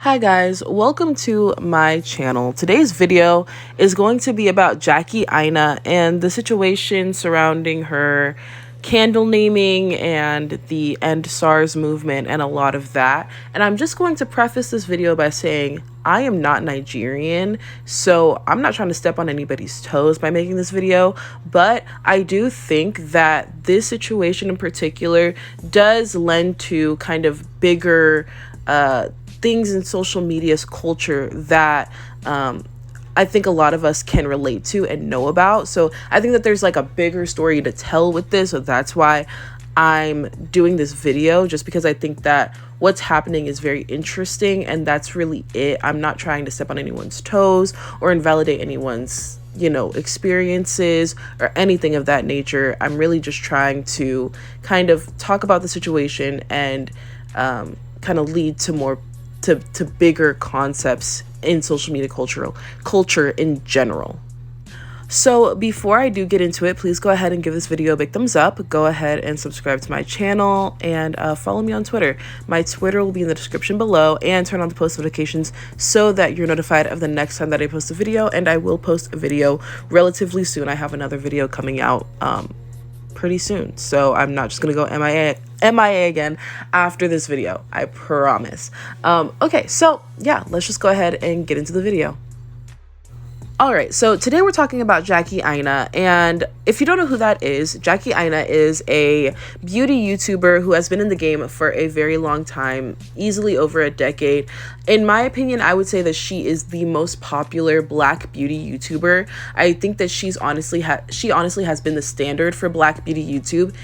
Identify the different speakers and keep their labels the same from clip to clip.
Speaker 1: Hi guys, welcome to my channel. Today's video is going to be about Jeffree Aina and the situation surrounding her candle naming and the End SARS movement and a lot of that. And I'm just going to preface this video by saying I am not Nigerian, so I'm not trying to step on anybody's toes by making this video, but I do think that this situation in particular does lend to kind of bigger things in social media's culture that I think a lot of us can relate to and know about. So I think that there's like a bigger story to tell with this. So that's why I'm doing this video, just because I think that what's happening is very interesting, and that's really it. I'm not trying to step on anyone's toes or invalidate anyone's, experiences or anything of that nature. I'm really just trying to kind of talk about the situation and kind of lead to more to bigger concepts in social media culture in general. So before I do get into it, please go ahead and give this video a big thumbs up. Go ahead and subscribe to my channel and follow me on Twitter. My Twitter will be in the description below, and turn on the post notifications so that you're notified of the next time that I post a video. And I will post a video relatively soon. I have another video coming out pretty soon, so I'm not just gonna go MIA again after this video, I promise. Okay, so yeah, let's just go ahead and get into the video. All right, so today we're talking about Jeffree Aina, and if you don't know who that is, Jeffree Aina is a beauty YouTuber who has been in the game for a very long time, easily over a decade. In my opinion, I would say that she is the most popular Black beauty YouTuber. I think that she honestly has been the standard for Black beauty YouTube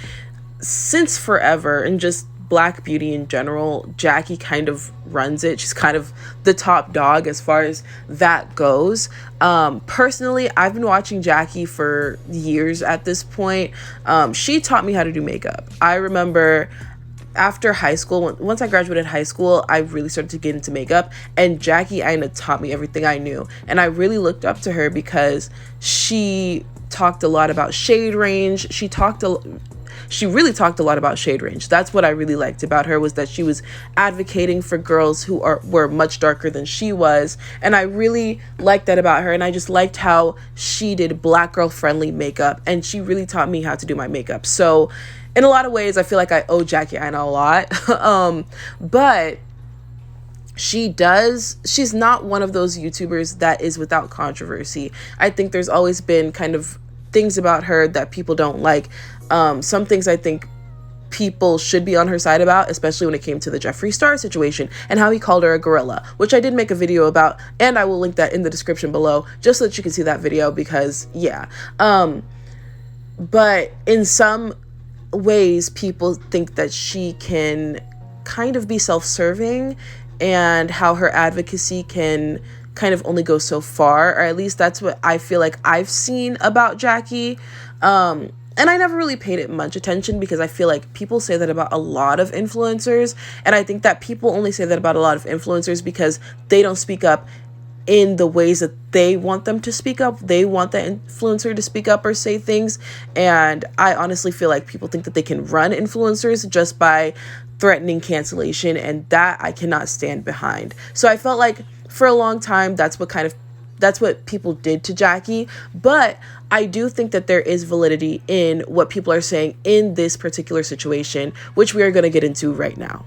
Speaker 1: since forever, and just Black beauty in general. Jeffree kind of runs it. She's kind of the top dog as far as that goes. Personally, I've been watching Jeffree for years at this point. She taught me how to do makeup. I remember after high school, once I graduated high school, I really started to get into makeup, and Jeffree Aina taught me everything I knew. And I really looked up to her because she talked a lot about shade range. She really talked a lot about shade range. That's what I really liked about her, was that she was advocating for girls who were much darker than she was. And I really liked that about her. And I just liked how she did Black girl friendly makeup, and she really taught me how to do my makeup. So in a lot of ways, I feel like I owe Jeffree Aina a lot. But she's not one of those YouTubers that is without controversy. I think there's always been kind of things about her that people don't like. Some things I think people should be on her side about, especially when it came to the Jeffree Star situation and how he called her a gorilla, which I did make a video about, and I will link that in the description below just so that you can see that video, because yeah. But in some ways, people think that she can kind of be self-serving, and how her advocacy can kind of only go so far, or at least that's what I feel like I've seen about Jeffree. And I never really paid it much attention, because I feel like people say that about a lot of influencers, and I think that people only say that about a lot of influencers because they don't speak up in the ways that they want them to speak up. They want the influencer to speak up or say things, and I honestly feel like people think that they can run influencers just by threatening cancellation, and that I cannot stand behind. So I felt like for a long time that's what people did to Jeffree. But I do think that there is validity in what people are saying in this particular situation, which we are going to get into right now.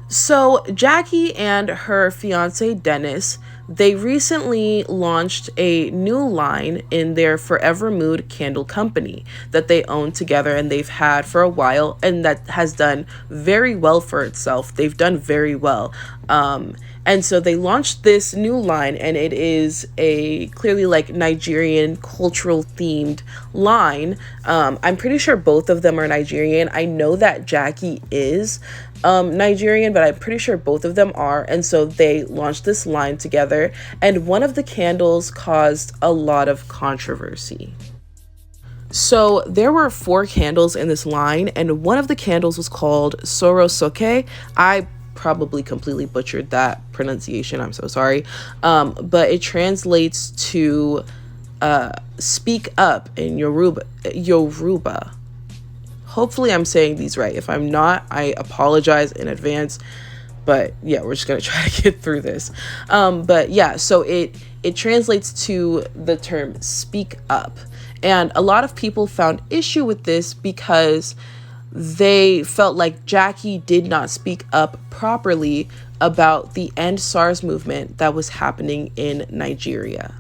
Speaker 1: So Jeffree and her fiance Dennis, they recently launched a new line in their Forever Mood candle company that they own together, and they've had for a while, and that has done very well for itself. They've done very well. And so they launched this new line, and it is a clearly like Nigerian cultural themed line. I'm pretty sure both of them are Nigerian. I know that Jeffree is Nigerian, but I'm pretty sure both of them are. And so they launched this line together, and one of the candles caused a lot of controversy. So there were 4 candles in this line, and one of the candles was called Soros. I probably completely butchered that pronunciation, I'm so sorry, but it translates to speak up in Yoruba. Hopefully I'm saying these right. If I'm not, I apologize in advance, but yeah, we're just gonna try to get through this. But yeah, so it translates to the term speak up. And a lot of people found issue with this because they felt like Jackie did not speak up properly about the End SARS movement that was happening in Nigeria.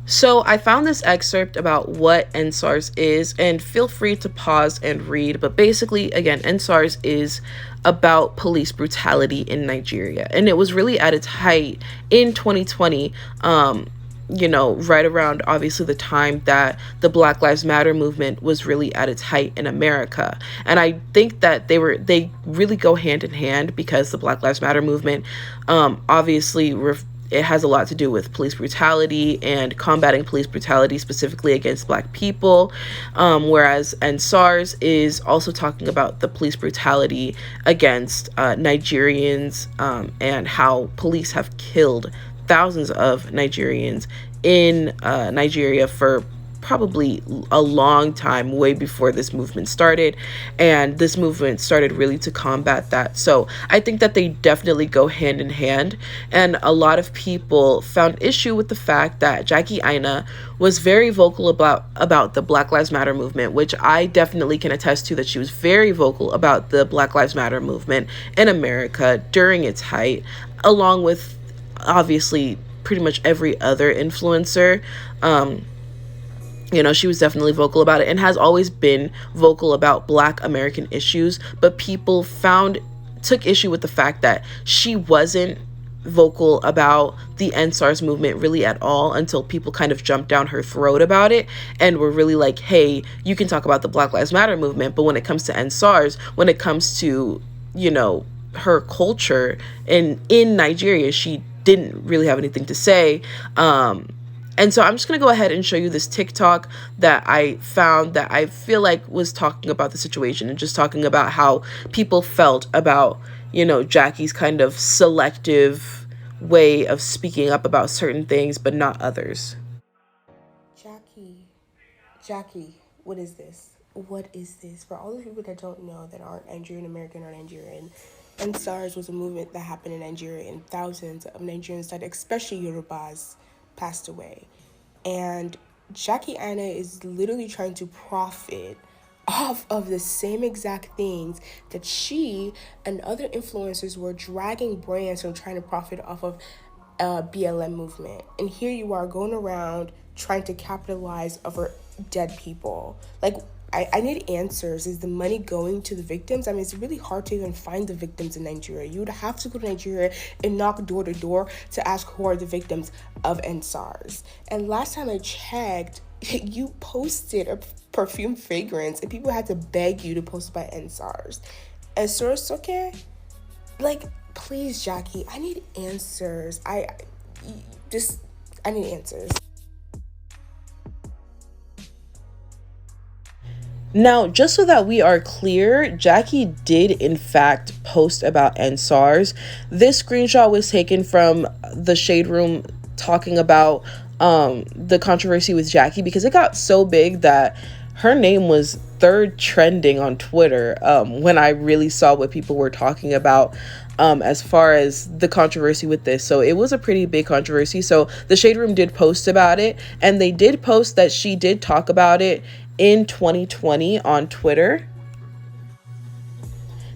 Speaker 1: So I found this excerpt about what End SARS is, and feel free to pause and read. But basically, again, End SARS is about police brutality in Nigeria. And it was really at its height in 2020, right around obviously the time that the Black Lives Matter movement was really at its height in America. And I think that they really go hand in hand, because the Black Lives Matter movement obviously it has a lot to do with police brutality and combating police brutality specifically against Black people, whereas End SARS is also talking about the police brutality against Nigerians, and how police have killed thousands of Nigerians in Nigeria for probably a long time, way before this movement started. And this movement started really to combat that. So I think that they definitely go hand in hand. And a lot of people found issue with the fact that Jackie Aina was very vocal about the Black Lives Matter movement, which I definitely can attest to, that she was very vocal about the Black Lives Matter movement in America during its height, along with obviously pretty much every other influencer. She was definitely vocal about it and has always been vocal about Black American issues, but people took issue with the fact that she wasn't vocal about the End SARS movement really at all, until people kind of jumped down her throat about it and were really like, hey, you can talk about the Black Lives Matter movement, but when it comes to End SARS, when it comes to, her culture in Nigeria, she didn't really have anything to say. And so I'm just going to go ahead and show you this TikTok that I found that I feel like was talking about the situation and just talking about how people felt about, Jackie's kind of selective way of speaking up about certain things, but not others.
Speaker 2: Jackie, what is this? What is this? For all the people that don't know, that aren't Nigerian American or Nigerian, End SARS was a movement that happened in Nigeria, and thousands of Nigerians died, especially Yorubas, passed away. And Jackie Aina is literally trying to profit off of the same exact things that she and other influencers were dragging brands from trying to profit off of BLM movement. And here you are going around trying to capitalize over dead people. Like, I need answers. Is the money going to the victims? I mean, it's really hard to even find the victims in Nigeria. You would have to go to Nigeria and knock door to door to ask who are the victims of End SARS. And last time I checked, you posted a perfume fragrance and people had to beg you to post about End SARS. And Soros, okay? Like, please, Jackie, I need answers. I need answers.
Speaker 1: Now, just so that we are clear, Jackie did in fact post about End SARS. This screenshot was taken from the Shade Room talking about the controversy with Jackie, because it got so big that her name was third trending on Twitter when I really saw what people were talking about as far as the controversy with this. So it was a pretty big controversy. So the Shade Room did post about it, and they did post that she did talk about it in 2020 on Twitter.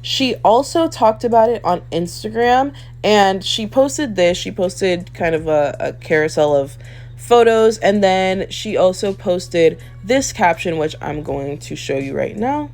Speaker 1: She also talked about it on Instagram, and she posted this. She posted kind of a carousel of photos, and then she also posted this caption, which I'm going to show you right now.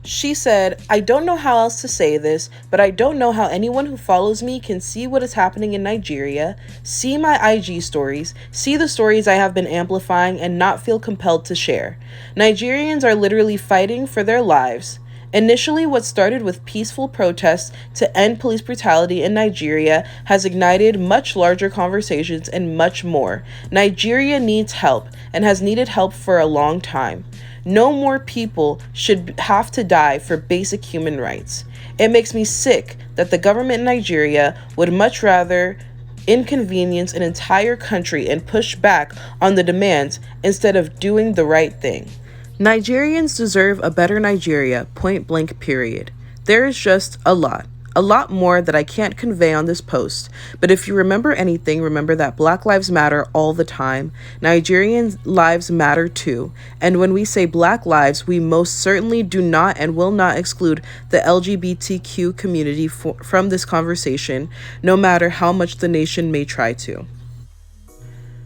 Speaker 1: She said, "I don't know how else to say this, but I don't know how anyone who follows me can see what is happening in Nigeria, see my IG stories, see the stories I have been amplifying, and not feel compelled to share. Nigerians are literally fighting for their lives. Initially, what started with peaceful protests to end police brutality in Nigeria has ignited much larger conversations and much more. Nigeria needs help and has needed help for a long time. No more people should have to die for basic human rights. It makes me sick that the government in Nigeria would much rather inconvenience an entire country and push back on the demands instead of doing the right thing. Nigerians deserve a better Nigeria, point blank, period. There is just a lot more that I can't convey on this post, but if you remember anything, remember that Black Lives Matter all the time. Nigerian lives matter too. And when we say Black lives, we most certainly do not and will not exclude the LGBTQ community from this conversation, no matter how much the nation may try to.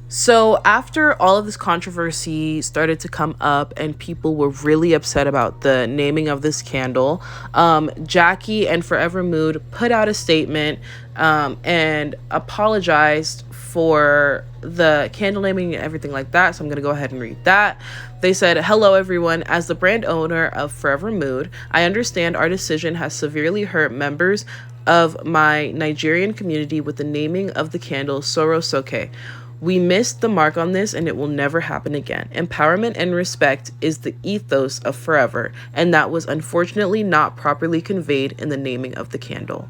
Speaker 1: So, after all of this controversy started to come up and people were really upset about the naming of this candle, Jackie and Forever Mood put out a statement and apologized for the candle naming and everything like that. So, I'm going to go ahead and read that. They said, "Hello, everyone. As the brand owner of Forever Mood, I understand our decision has severely hurt members of my Nigerian community with the naming of the candle Soros. We missed the mark on this and it will never happen again. Empowerment and respect is the ethos of Forever, and that was unfortunately not properly conveyed in the naming of the candle.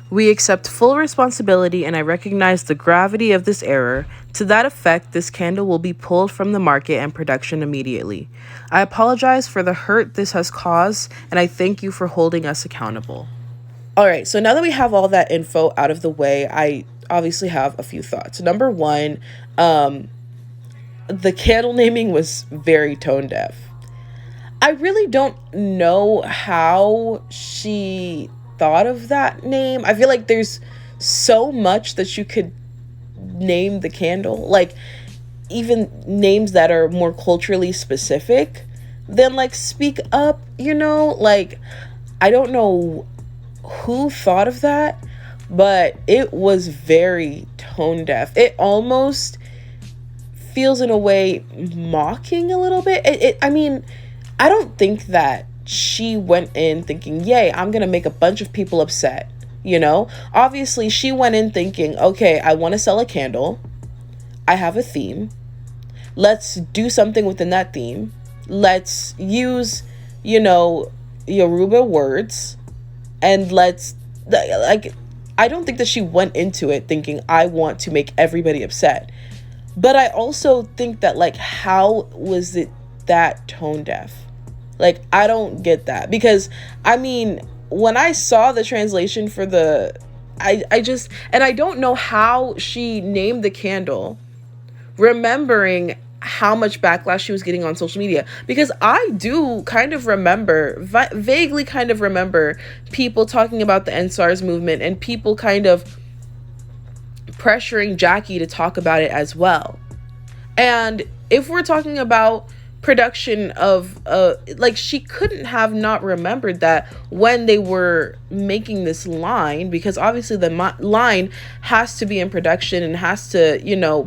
Speaker 1: We accept full responsibility and I recognize the gravity of this error. To that effect, this candle will be pulled from the market and production immediately. I apologize for the hurt this has caused and I thank you for holding us accountable." All right, so now that we have all that info out of the way, I obviously have a few thoughts. Number one, the candle naming was very tone deaf. I really don't know how she thought of that name. I feel like there's so much that you could name the candle, like even names that are more culturally specific than like Speak Up, like I don't know who thought of that, but it was very tone deaf. It almost feels in a way mocking a little bit. I mean, I don't think that she went in thinking, yay, I'm going to make a bunch of people upset. Obviously she went in thinking, okay, I want to sell a candle. I have a theme. Let's do something within that theme. Let's use, Yoruba words and let's I don't think that she went into it thinking I want to make everybody upset. But I also think that how was it that tone deaf? I don't get that, because I mean, when I saw the translation for I don't know how she named the candle, remembering how much backlash she was getting on social media, because I do kind of remember, vaguely kind of remember people talking about the SLURS movement and people kind of pressuring Jackie to talk about it as well. And if we're talking about production of she couldn't have not remembered that when they were making this line, because obviously the line has to be in production and has to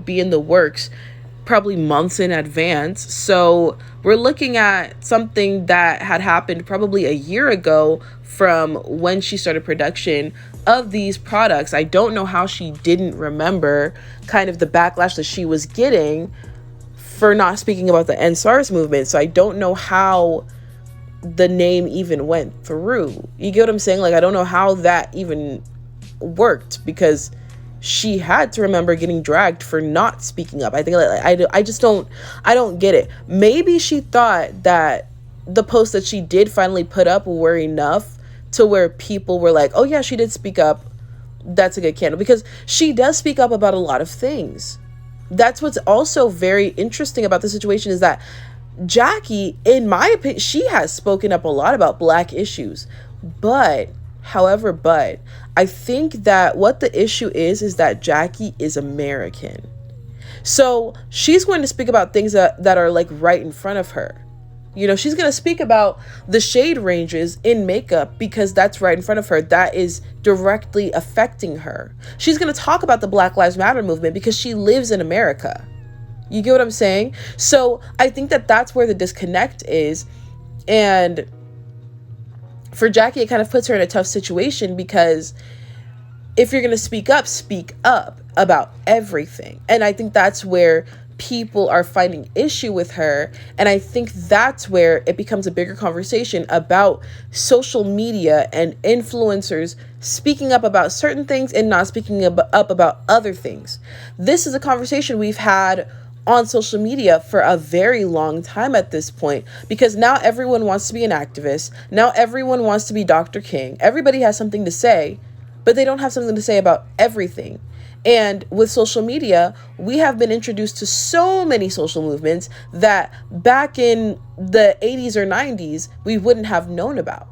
Speaker 1: be in the works probably months in advance. So we're looking at something that had happened probably a year ago from when she started production of these products. I don't know how she didn't remember kind of the backlash that she was getting for not speaking about the SLURS movement. So I don't know how the name even went through. You get what I'm saying? I don't know how that even worked, because she had to remember getting dragged for not speaking up. I think I don't get it. Maybe she thought that the posts that she did finally put up were enough to where people were like, oh yeah, she did speak up. That's a good candle, because she does speak up about a lot of things. That's what's also very interesting about the situation, is that Jackie, in my opinion, she has spoken up a lot about Black issues, but I think that what the issue is that Jackie is American. So she's going to speak about things that are right in front of her. She's going to speak about the shade ranges in makeup because that's right in front of her. That is directly affecting her. She's going to talk about the Black Lives Matter movement because she lives in America. You get what I'm saying? So I think that that's where the disconnect is. And for Jackie, it kind of puts her in a tough situation, because if you're going to speak up about everything. And I think that's where people are finding issue with her. And I think that's where it becomes a bigger conversation about social media and influencers speaking up about certain things and not speaking up about other things. This is a conversation we've had on social media for a very long time at this point, because now everyone wants to be an activist. Now everyone wants to be Dr. King. Everybody has something to say, but they don't have something to say about everything. And with social media, we have been introduced to so many social movements that back in the 80s or 90s, we wouldn't have known about.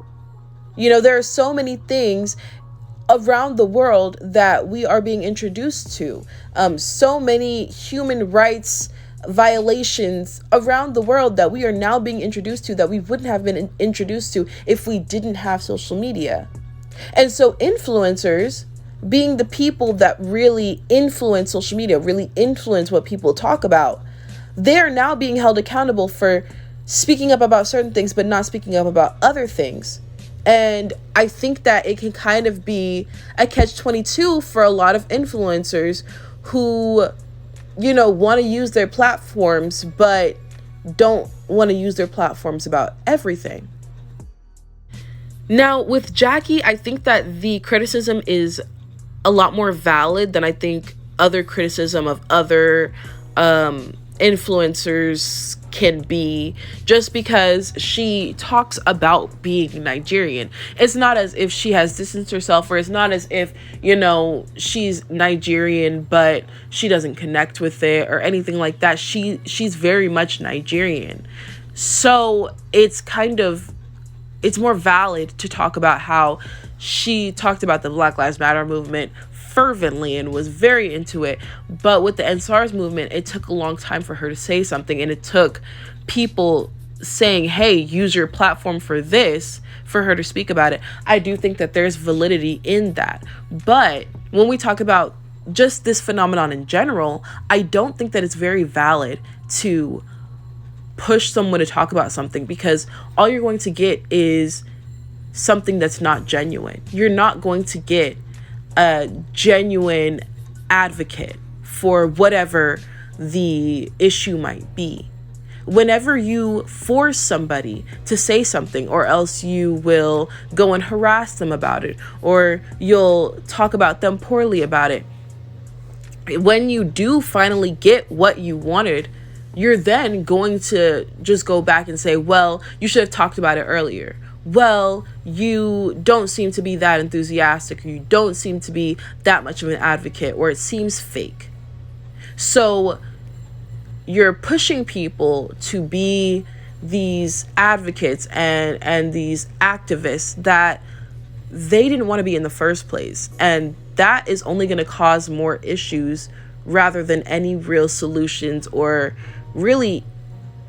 Speaker 1: You know, there are so many things around the world that we are being introduced to. So many human rights violations around the world that we are now being introduced to that we wouldn't have been introduced to if we didn't have social media. And so influencers, being the people that really influence social media, really influence what people talk about, they're now being held accountable for speaking up about certain things but not speaking up about other things. And I think that it can kind of be a catch-22 for a lot of influencers who, you know, want to use their platforms but don't want to use their platforms about everything. Now, with Jackie, I think that the criticism is a lot more valid than I think other criticism of other influencers can be, just because she talks about being Nigerian. It's not as if she has distanced herself, or it's not as if, you know, she's Nigerian but she doesn't connect with it or anything like that. She's very much Nigerian. So it's more valid to talk about how she talked about the Black Lives Matter movement fervently and was very into it. But with the SLURS movement, it took a long time for her to say something, and it took people saying, hey, use your platform for this, for her to speak about it. I do think that there's validity in that. But when we talk about just this phenomenon in general, I don't think that it's very valid to push someone to talk about something, because all you're going to get is something that's not genuine. You're not going to get a genuine advocate for whatever the issue might be. Whenever you force somebody to say something, or else you will go and harass them about it, or you'll talk about them poorly about it, when you do finally get what you wanted, you're then going to just go back and say, well, you should have talked about it earlier. Well, you don't seem to be that enthusiastic, or you don't seem to be that much of an advocate, or it seems fake. So you're pushing people to be these advocates and these activists that they didn't want to be in the first place. And that is only going to cause more issues rather than any real solutions, or really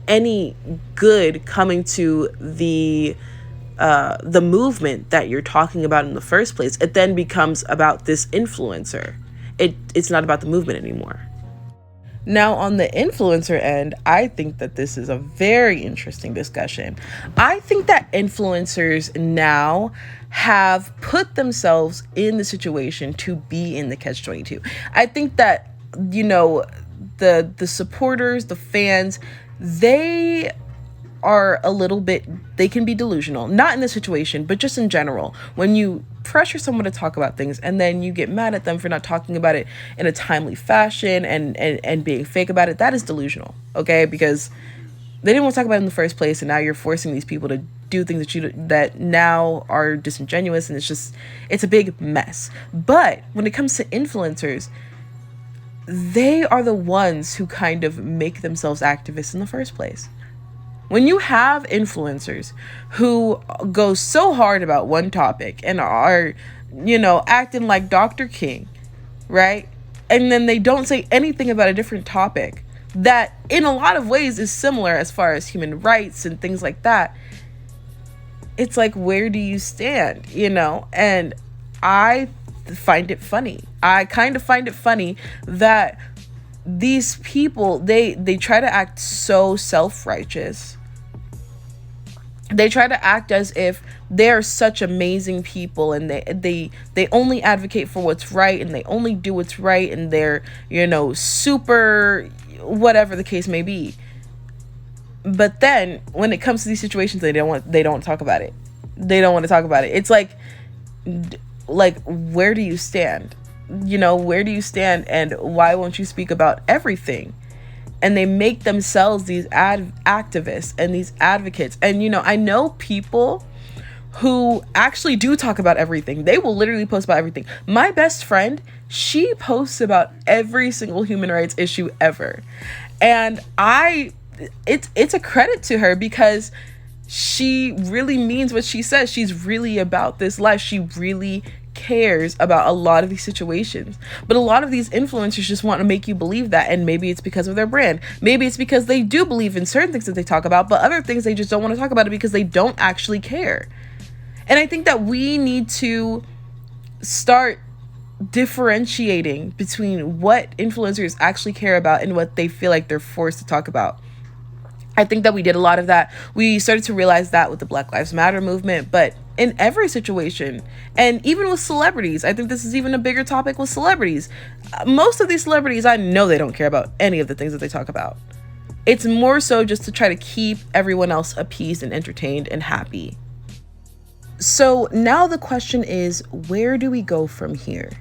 Speaker 1: any good coming to the movement that you're talking about in the first place. It then becomes about this influencer. It's not about the movement anymore. Now, on the influencer end, I think that this is a very interesting discussion. I think that influencers now have put themselves in the situation to be in the catch-22. I think that, you know, the supporters, the fans, they are a little bit, they can be delusional, not in this situation, but just in general. When you pressure someone to talk about things and then you get mad at them for not talking about it in a timely fashion and being fake about it, that is delusional, okay? Because they didn't want to talk about it in the first place, and now you're forcing these people to do things that now are disingenuous, and it's a big mess. But when it comes to influencers, they are the ones who kind of make themselves activists in the first place. When you have influencers who go so hard about one topic and are, you know, acting like Dr. King, right? And then they don't say anything about a different topic that in a lot of ways is similar as far as human rights and things like that. It's like, where do you stand, you know? And I find it funny. I kind of find it funny that these people, they try to act so self-righteous. They try to act as if they're such amazing people, and they only advocate for what's right, and they only do what's right, and they're, you know, super whatever the case may be. But then when it comes to these situations, they don't talk about it. They don't want to talk about it. It's like where do you stand? You know, where do you stand, and why won't you speak about everything? and they make themselves these activists and these advocates. And, you know, I know people who actually do talk about everything. They will literally post about everything. My best friend, she posts about every single human rights issue ever. And it's a credit to her, because she really means what she says. She's really about this life. She really cares about a lot of these situations. But a lot of these influencers just want to make you believe that. And maybe it's because of their brand. Maybe it's because they do believe in certain things that they talk about, but other things they just don't want to talk about it because they don't actually care. And I think that we need to start differentiating between what influencers actually care about and what they feel like they're forced to talk about. I think that we did a lot of that. We started to realize that with the Black Lives Matter movement, but in every situation, and even with celebrities, I think this is even a bigger topic with celebrities. Most of these celebrities, I know they don't care about any of the things that they talk about. It's more so just to try to keep everyone else appeased and entertained and happy. So now the question is, where do we go from here?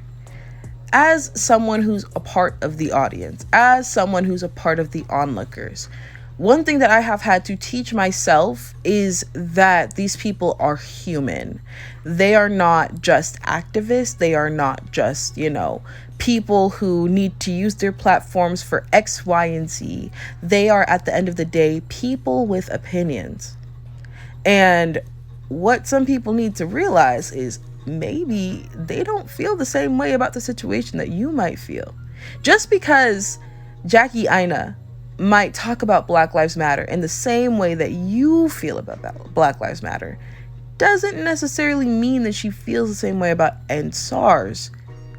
Speaker 1: As someone who's a part of the audience, as someone who's a part of the onlookers, one thing that I have had to teach myself is that these people are human. They are not just activists. They are not just, you know, people who need to use their platforms for X, Y, and Z. They are, at the end of the day, people with opinions. And what some people need to realize is maybe they don't feel the same way about the situation that you might feel. Just because Jackie Aina might talk about Black Lives Matter in the same way that you feel about Black Lives Matter doesn't necessarily mean that she feels the same way about SLURS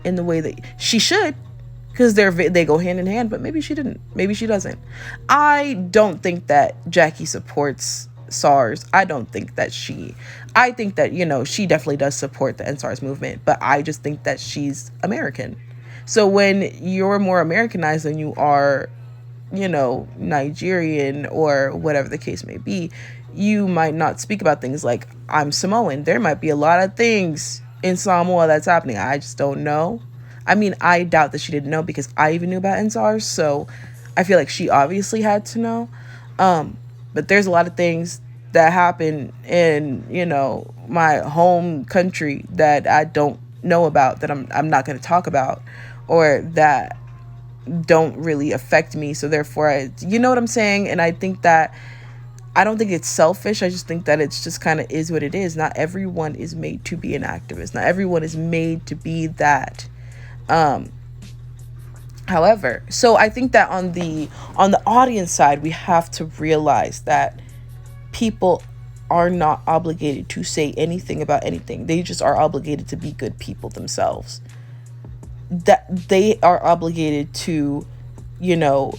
Speaker 1: in the way that she should, because they go hand in hand. But maybe she didn't. Maybe she doesn't. I don't think that Jackie supports SLURS. I think that, you know, she definitely does support the SLURS movement, but I just think that she's American. So when you're more Americanized than you are, you know, Nigerian or whatever the case may be, you might not speak about things like, I'm Samoan. There might be a lot of things in Samoa that's happening. I just don't know. I mean, I doubt that she didn't know, because I even knew about SLURS, so I feel like she obviously had to know. But there's a lot of things that happen in, you know, my home country that I don't know about, that I'm not going to talk about, or that don't really affect me. So therefore, you know what I'm saying? And I think that, I don't think it's selfish. I just think that it's just kind of is what it is. Not everyone is made to be an activist. Not everyone is made to be that. However, so I think that on the audience side, we have to realize that people are not obligated to say anything about anything. They just are obligated to be good people themselves. That they are obligated to, you know,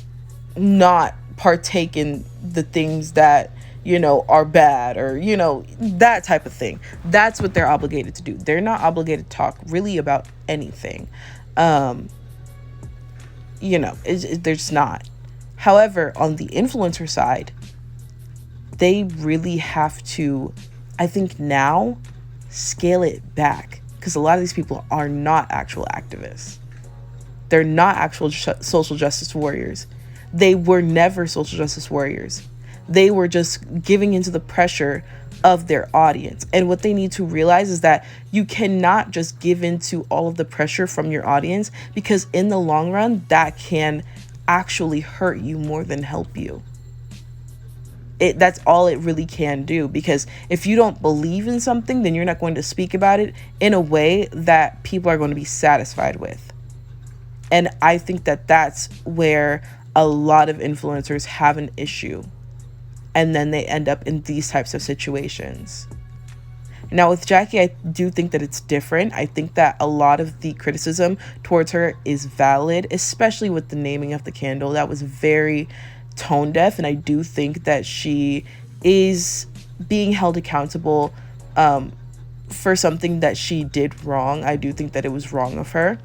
Speaker 1: not partake in the things that, you know, are bad, or, you know, that type of thing. That's what they're obligated to do. They're not obligated to talk really about anything. You know, they're just not. However, on the influencer side, they really have to, I think now, scale it back. Because a lot of these people are not actual activists. They're not actual social justice warriors. They were never social justice warriors. They were just giving into the pressure of their audience. And what they need to realize is that you cannot just give into all of the pressure from your audience, because in the long run, that can actually hurt you more than help you. That's all it really can do, because if you don't believe in something, then you're not going to speak about it in a way that people are going to be satisfied with. And I think that that's where a lot of influencers have an issue, and then they end up in these types of situations. Now with Jackie, I do think that it's different. I think that a lot of the criticism towards her is valid, especially with the naming of the candle. That was very tone deaf, and I do think that she is being held accountable for something that she did wrong. I do think that it was wrong of her.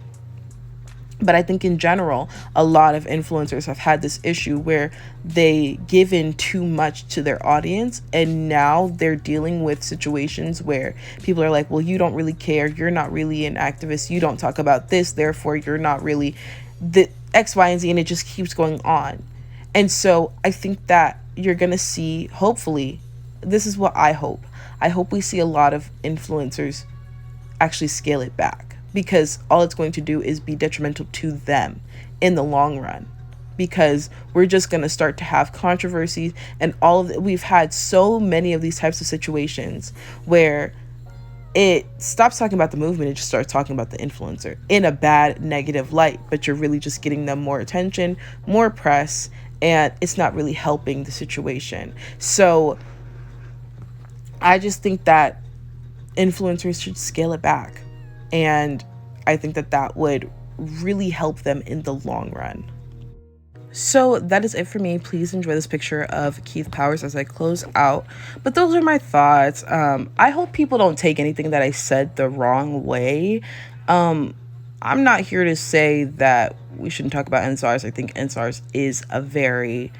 Speaker 1: But I think in general, a lot of influencers have had this issue where they give in too much to their audience, and now they're dealing with situations where people are like, well, you don't really care. You're not really an activist. You don't talk about this. Therefore, you're not really the X, Y, and Z. And it just keeps going on. And so I think that you're going to see, hopefully, this is what I hope. I hope we see a lot of influencers actually scale it back, because all it's going to do is be detrimental to them in the long run, because we're just going to start to have controversies and all of it. We've had so many of these types of situations where it stops talking about the movement, it just starts talking about the influencer in a bad, negative light, but you're really just getting them more attention, more press, and it's not really helping the situation. So I just think that influencers should scale it back, and I think that that would really help them in the long run. So that is it for me. Please enjoy this picture of Keith Powers as I close out. But those are my thoughts. I hope people don't take anything that I said the wrong way. I'm not here to say that we shouldn't talk about NSARS. I think NSARS is a very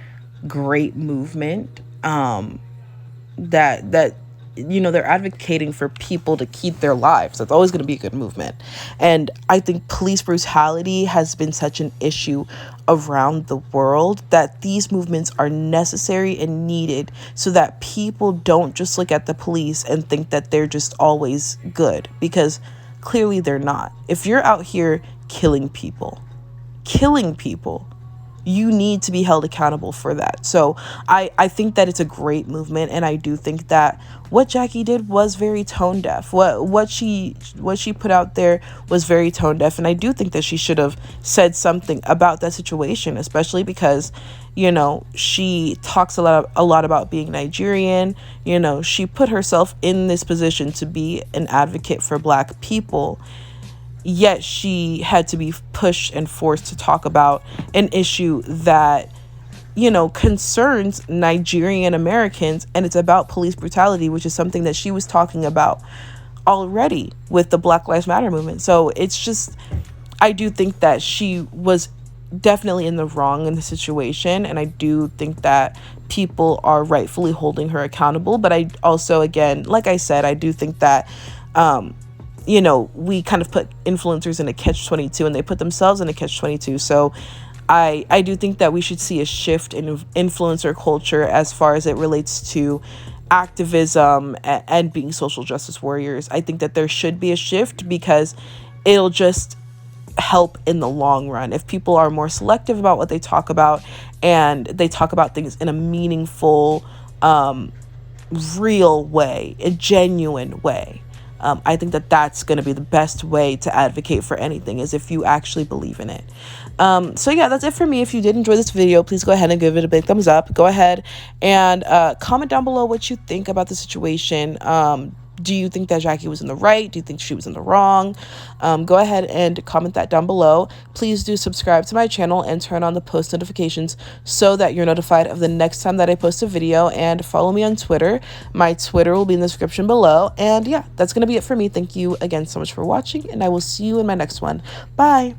Speaker 1: great movement. That they're advocating for people to keep their lives. That's always going to be a good movement. And I think police brutality has been such an issue around the world that these movements are necessary and needed, so that people don't just look at the police and think that they're just always good, because clearly they're not. If you're out here killing people, you need to be held accountable for that. So I think that it's a great movement, and I do think that what Jackie did was very tone deaf. What she put out there was very tone deaf, and I do think that she should have said something about that situation, especially because she talks a lot about being Nigerian. She put herself in this position to be an advocate for Black people, yet she had to be pushed and forced to talk about an issue that concerns Nigerian Americans, and it's about police brutality, which is something that she was talking about already with the Black Lives Matter movement. So it's just, I do think that she was definitely in the wrong in the situation, and I do think that people are rightfully holding her accountable. But I also, again, like I said, I do think that we kind of put influencers in a catch-22, and they put themselves in a catch-22. So I do think that we should see a shift in influencer culture as far as it relates to activism and being social justice warriors. I think that there should be a shift, because it'll just help in the long run if people are more selective about what they talk about, and they talk about things in a meaningful, real way, a genuine way. I think that that's going to be the best way to advocate for anything, is if you actually believe in it. So yeah, that's it for me. If you did enjoy this video, please go ahead and give it a big thumbs up. Go ahead and comment down below what you think about the situation. Do you think that Jackie was in the right? Do you think she was in the wrong? Go ahead and comment that down below. Please do subscribe to my channel and turn on the post notifications so that you're notified of the next time that I post a video, and follow me on Twitter. My Twitter will be in the description below. And yeah, that's going to be it for me. Thank you again so much for watching, and I will see you in my next one. Bye.